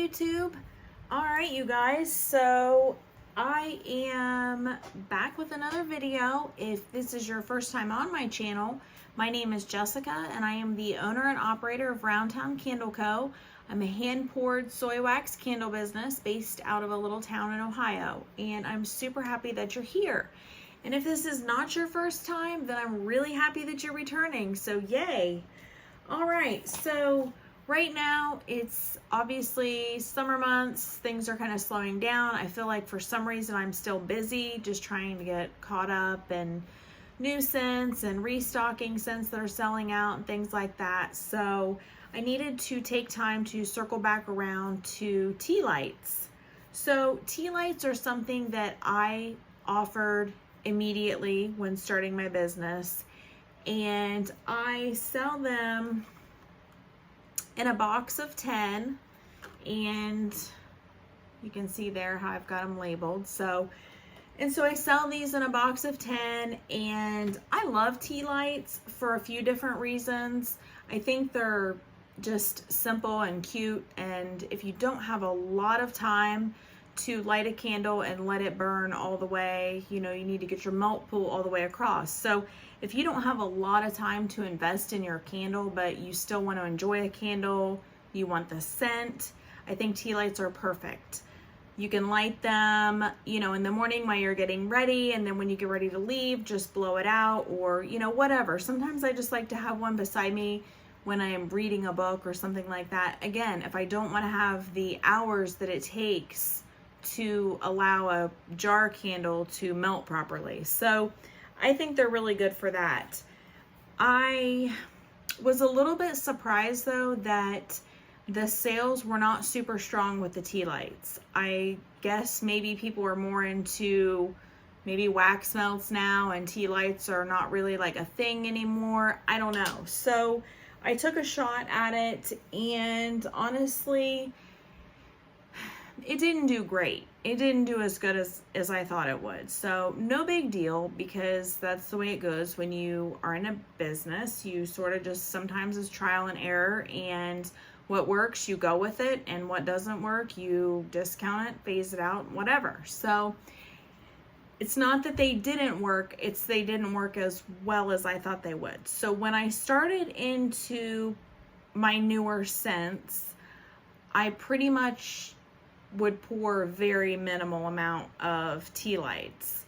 YouTube. All right, you guys, so I am back with another video. If this is your first time on my channel, my name is Jessica and I am the owner and operator of Roundtown Candle Co. I'm a hand-poured soy wax candle business based out of a little town in Ohio, and I'm super happy that you're here. And if this is not your first time, then I'm really happy that you're returning, so yay. All right, so right now it's obviously summer months. Things are kind of slowing down. I feel like for some reason I'm still busy just trying to get caught up in new scents and restocking scents that are selling out and things like that. So I needed to take time to circle back around to tea lights. So tea lights are something that I offered immediately when starting my business, and I sell them in a box of 10, and you can see there how I've got them labeled. So I sell these in a box of 10, and I love tea lights for a few different reasons. I think they're just simple and cute, and if you don't have a lot of time to light a candle and let it burn all the way, you need to get your melt pool all the way across. So if you don't have a lot of time to invest in your candle, but you still want to enjoy a candle, you want the scent, I think tea lights are perfect. You can light them, in the morning while you're getting ready, and then when you get ready to leave, just blow it out, or, whatever. Sometimes I just like to have one beside me when I am reading a book or something like that. Again, if I don't want to have the hours that it takes to allow a jar candle to melt properly. So I think they're really good for that. I was a little bit surprised though that the sales were not super strong with the tea lights. I guess maybe people are more into maybe wax melts now, and tea lights are not really like a thing anymore. I don't know. So I took a shot at it, and honestly, it didn't do great. It didn't do as good as I thought it would. So no big deal, because that's the way it goes when you are in a business. You sort of just sometimes it's trial and error, and what works, you go with it, and what doesn't work, you discount it, phase it out, whatever. So it's not that they didn't work, it's they didn't work as well as I thought they would. So when I started into my newer scents, I pretty much would pour a very minimal amount of tea lights.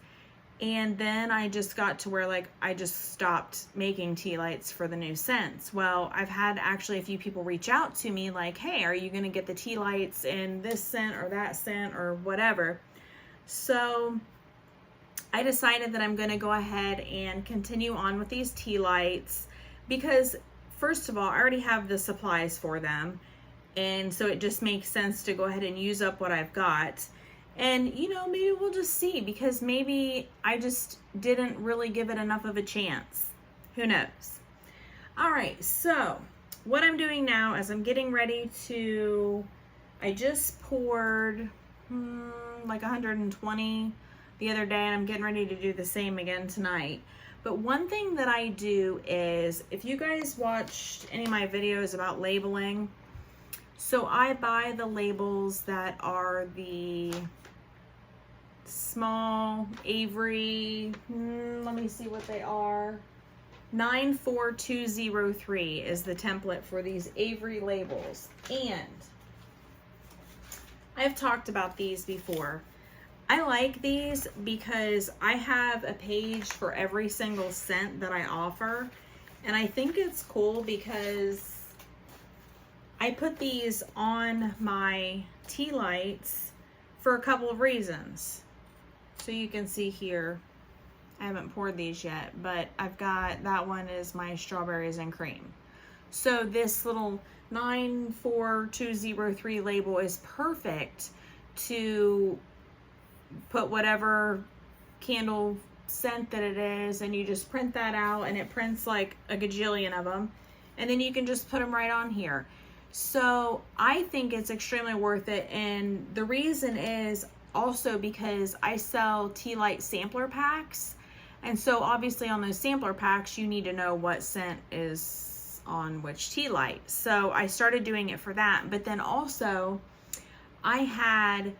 And then I just got to where I just stopped making tea lights for the new scents. Well, I've had actually a few people reach out to me like, hey, are you gonna get the tea lights in this scent or that scent or whatever? So I decided that I'm gonna go ahead and continue on with these tea lights because, first of all, I already have the supplies for them. And so it just makes sense to go ahead and use up what I've got. And, maybe we'll just see, because maybe I just didn't really give it enough of a chance. Who knows? All right, so what I'm doing now is I'm getting ready I just poured like 120 the other day, and I'm getting ready to do the same again tonight. But one thing that I do is, if you guys watched any of my videos about labeling, so I buy the labels that are the small Avery, let me see what they are. 94203 is the template for these Avery labels. And I've talked about these before. I like these because I have a page for every single scent that I offer. And I think it's cool because I put these on my tea lights for a couple of reasons. So you can see here, I haven't poured these yet, but I've got, that one is my strawberries and cream. So this little 94203 label is perfect to put whatever candle scent that it is, and you just print that out, and it prints like a gajillion of them, and then you can just put them right on here. So I think it's extremely worth it, and the reason is also because I sell tea light sampler packs, and so obviously on those sampler packs you need to know what scent is on which tea light. So I started doing it for that, but then also I had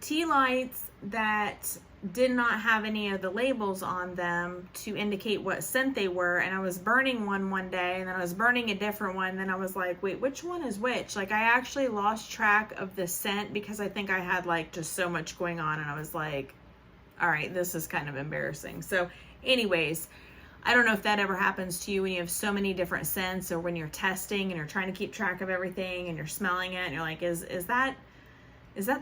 tea lights that did not have any of the labels on them to indicate what scent they were, and I was burning one day, and then I was burning a different one, and then I was like, wait, which one is which? Like, I actually lost track of the scent because I think I had like just so much going on, and I was like, all right, this is kind of embarrassing. So anyways, I don't know if that ever happens to you when you have so many different scents, or when you're testing and you're trying to keep track of everything and you're smelling it and you're like, is that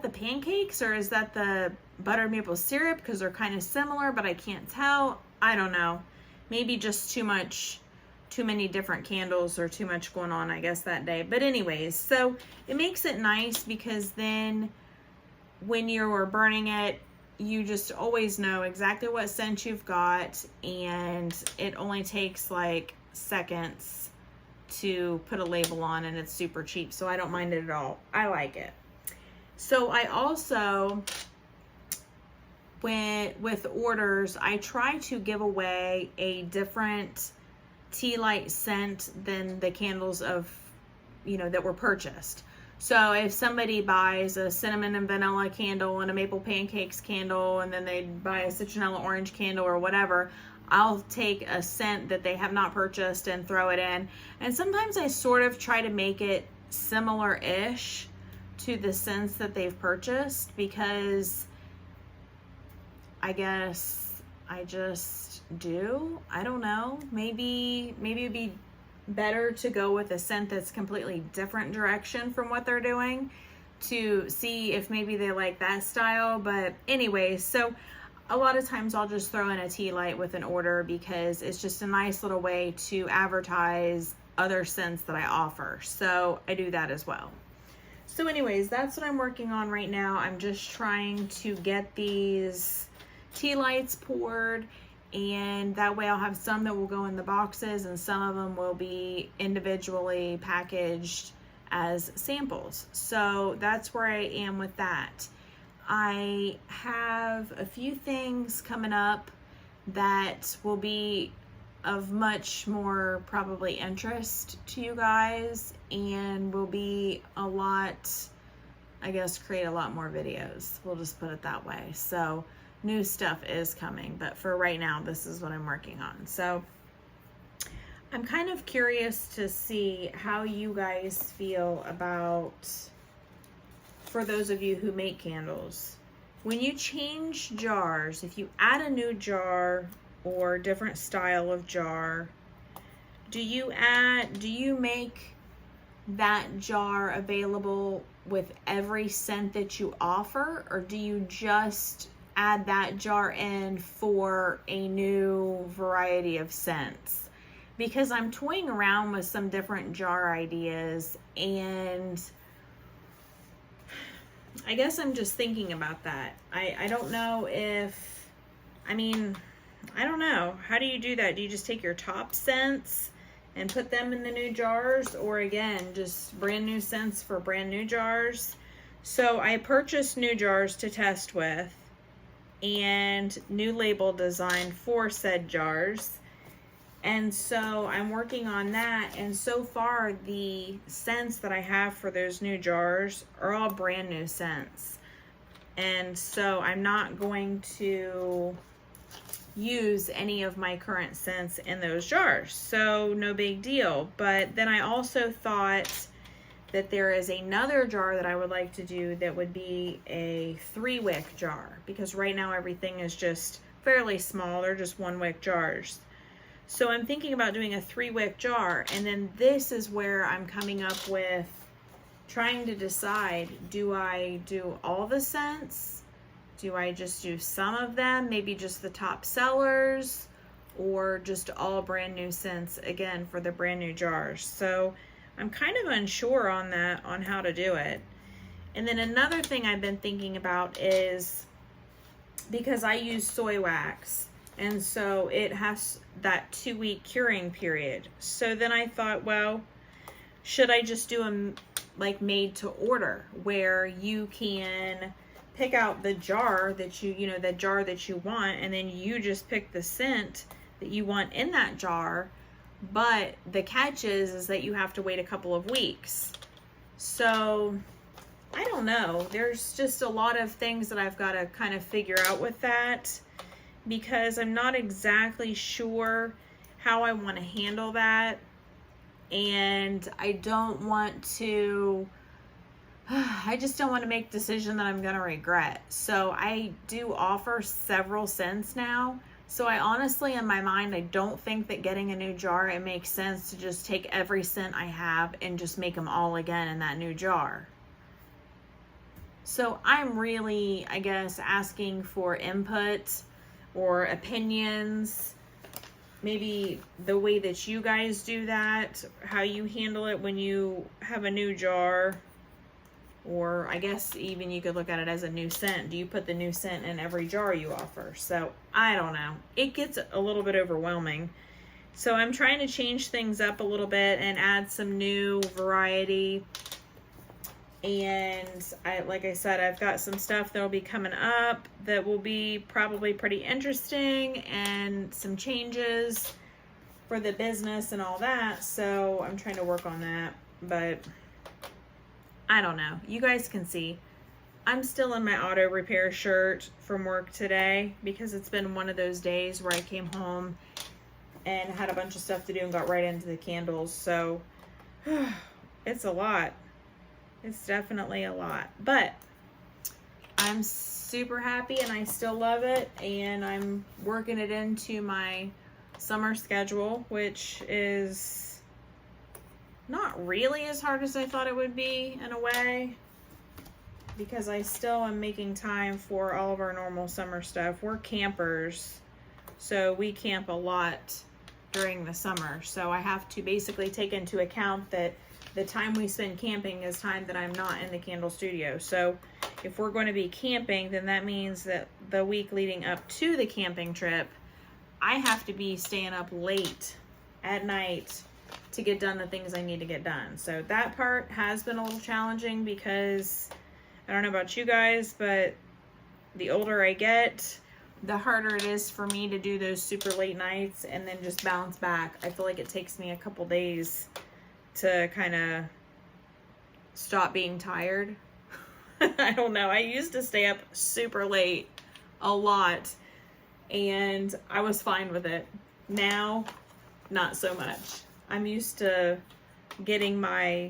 the pancakes, or is that the buttered maple syrup? Because they're kind of similar, but I can't tell. I don't know. Maybe just too many different candles, or too much going on, I guess, that day. But anyways, so it makes it nice because then when you're burning it, you just always know exactly what scent you've got, and it only takes like seconds to put a label on, and it's super cheap, so I don't mind it at all. I like it. So I also, with orders, I try to give away a different tea light scent than the candles of, that were purchased. So if somebody buys a cinnamon and vanilla candle and a maple pancakes candle, and then they buy a citronella orange candle or whatever, I'll take a scent that they have not purchased and throw it in. And sometimes I sort of try to make it similar-ish to the scents that they've purchased, because I guess I just do. I don't know. Maybe it'd be better to go with a scent that's completely different direction from what they're doing, to see if maybe they like that style. But anyways, so a lot of times I'll just throw in a tea light with an order, because it's just a nice little way to advertise other scents that I offer. So I do that as well. So anyways, that's what I'm working on right now. I'm just trying to get these tea lights poured, and that way I'll have some that will go in the boxes, and some of them will be individually packaged as samples. So that's where I am with that. I have a few things coming up that will be of much more probably interest to you guys, and will be a lot, I guess, create a lot more videos. We'll just put it that way. So new stuff is coming, but for right now, this is what I'm working on. So I'm kind of curious to see how you guys feel about, for those of you who make candles, when you change jars, if you add a new jar or different style of jar, do you make that jar available with every scent that you offer, or do you just add that jar in for a new variety of scents? Because I'm toying around with some different jar ideas, and I guess I'm just thinking about that. I don't know if, I don't know. How do you do that? Do you just take your top scents and put them in the new jars, or again, just brand new scents for brand new jars? So I purchased new jars to test with, and new label design for said jars. And so I'm working on that, and so far the scents that I have for those new jars are all brand new scents. And so I'm not going to use any of my current scents in those jars, so no big deal. But then I also thought that there is another jar that I would like to do that would be a 3-wick jar, because right now everything is just fairly small. They're just 1-wick jars. So I'm thinking about doing a 3-wick jar, and then this is where I'm coming up with trying to decide, do I do all the scents? Do I just do some of them, maybe just the top sellers, or just all brand new scents, again, for the brand new jars? So I'm kind of unsure on that, on how to do it. And then another thing I've been thinking about is, because I use soy wax, and so it has that 2-week curing period. So then I thought, well, should I just do them like made to order, where you can pick out the jar that the jar that you want, and then you just pick the scent that you want in that jar. But the catch is that you have to wait a couple of weeks. So I don't know. There's just a lot of things that I've got to kind of figure out with that, because I'm not exactly sure how I want to handle that. And I don't want to, I just don't want to make a decision that I'm going to regret. So I do offer several scents now. So I honestly, in my mind, I don't think that getting a new jar, it makes sense to just take every scent I have and just make them all again in that new jar. So I'm really, I guess, asking for input or opinions, maybe the way that you guys do that, how you handle it when you have a new jar, or I guess even you could look at it as a new scent. Do you put the new scent in every jar you offer? So I don't know. It gets a little bit overwhelming. So I'm trying to change things up a little bit and add some new variety. And like I said, I've got some stuff that'll be coming up that will be probably pretty interesting, and some changes for the business and all that. So I'm trying to work on that, but I don't know. You guys can see I'm still in my auto repair shirt from work today, because it's been one of those days where I came home and had a bunch of stuff to do and got right into the candles. So it's a lot. It's definitely a lot, but I'm super happy and I still love it, and I'm working it into my summer schedule, which is not really as hard as I thought it would be in a way, because I still am making time for all of our normal summer stuff. We're campers, so we camp a lot during the summer, so I have to basically take into account that the time we spend camping is time that I'm not in the candle studio. So if we're going to be camping, then that means that the week leading up to the camping trip, I have to be staying up late at night to get done the things I need to get done. So that part has been a little challenging, because I don't know about you guys, but the older I get, the harder it is for me to do those super late nights and then just bounce back. I feel like it takes me a couple days to kind of stop being tired. I don't know. I used to stay up super late a lot, and I was fine with it. Now, not so much. I'm used to getting my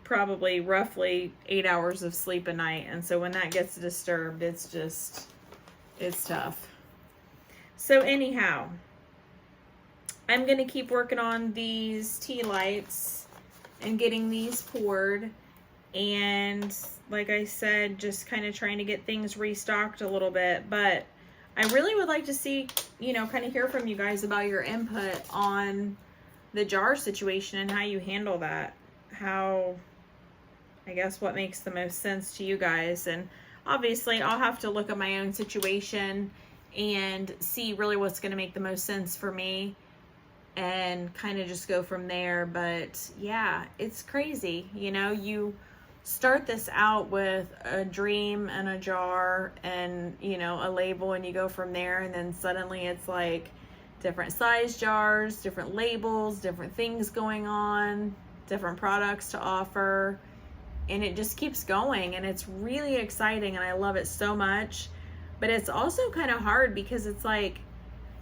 probably roughly 8 hours of sleep a night, and so when that gets disturbed, it's tough. So anyhow, I'm going to keep working on these tea lights and getting these poured. And like I said, just kind of trying to get things restocked a little bit. But I really would like to see, kind of hear from you guys about your input on the jar situation and how you handle that. What makes the most sense to you guys. And obviously I'll have to look at my own situation and see really what's going to make the most sense for me, and kind of just go from there. But yeah, it's crazy. You start this out with a dream and a jar and, a label, and you go from there, and then suddenly it's like different size jars, different labels, different things going on, different products to offer, and it just keeps going, and it's really exciting, and I love it so much. But it's also kind of hard, because it's like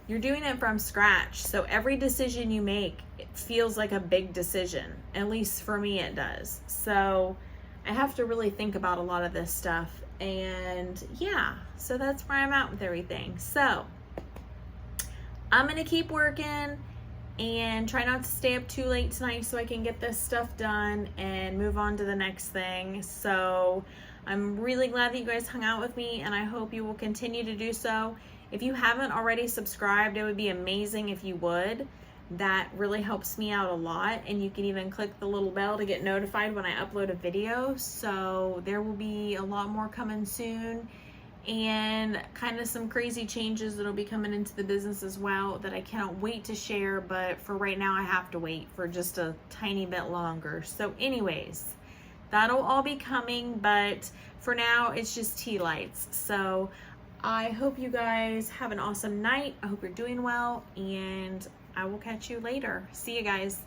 you're doing it from scratch. So every decision you make, it feels like a big decision. At least for me, it does. So I have to really think about a lot of this stuff. And yeah, so that's where I'm at with everything. So I'm going to keep working and try not to stay up too late tonight, so I can get this stuff done and move on to the next thing. So I'm really glad that you guys hung out with me, and I hope you will continue to do so. If you haven't already subscribed, it would be amazing if you would. That really helps me out a lot, and you can even click the little bell to get notified when I upload a video. So there will be a lot more coming soon, and kind of some crazy changes that'll be coming into the business as well that I cannot wait to share. But for right now, I have to wait for just a tiny bit longer. So anyways, that'll all be coming, but for now, it's just tea lights. So I hope you guys have an awesome night. I hope you're doing well, and I will catch you later. See you guys.